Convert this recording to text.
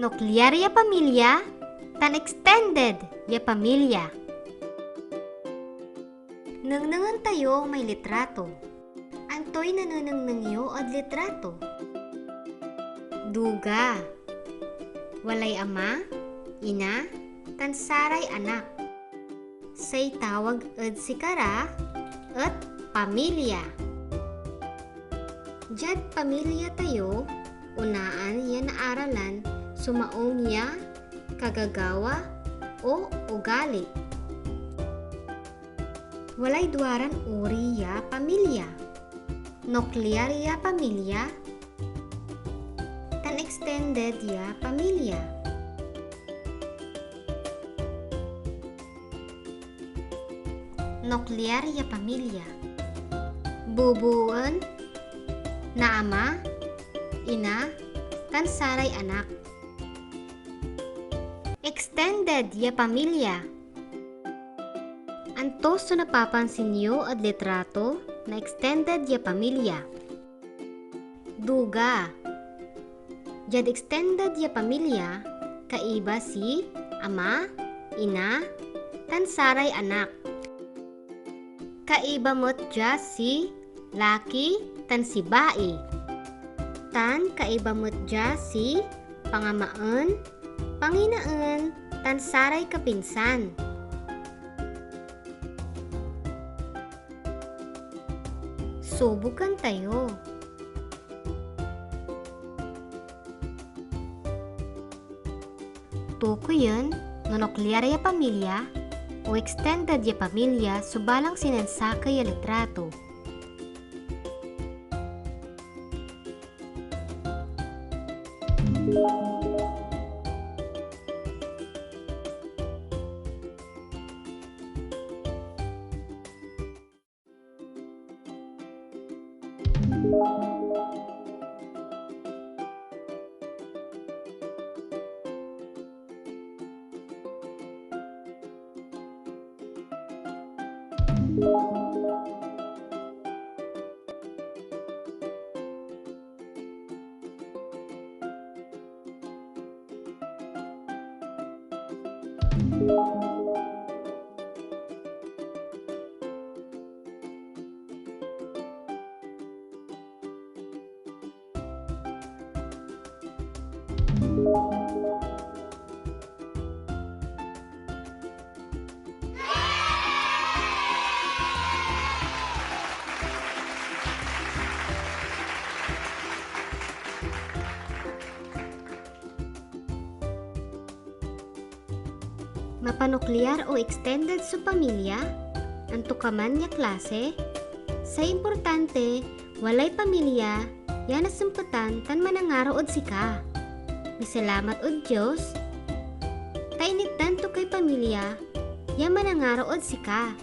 Nuklear ya pamilya, tan extended ya pamilya. Nangnangan tayo may litrato. Antoy nananangyo ad litrato. Duga. Walay ama, ina, tan saray anak. Say tawag ed sikara at pamilya. Jad pamilya tayo, unaan yan naaralan, sumaong ya, kagagawa, o ugali. Walay duaran uri ya pamilya. Nuklear ya pamilya, tan extended ya pamilya. Nuklear ya pamilya. Bubuan na ama, ina, tan saray anak. Extended ya pamilya. Anto so napapansin niyo at litrato na extended ya pamilya. Duga. Jad extended ya pamilya, kaiba si ama, ina, tan saray anak. Kaiba mo't ja si laki tan si bai. Tan kaiba mo't ja si pangamaan, panginaan, tan saray kapinsan. Subukan tayo. Tuko yun, no nuklear ya pamilya o extended ya pamilya subalang sinansaka ya litrato. Mapanuklear o extended sa pamilya, anto kaman niya klase, sa importante, walay pamilya, yan nasampatan tan manangaro od sika. Misalamat od Diyos, tainit tanto kay pamilya, yan manangaro od sika.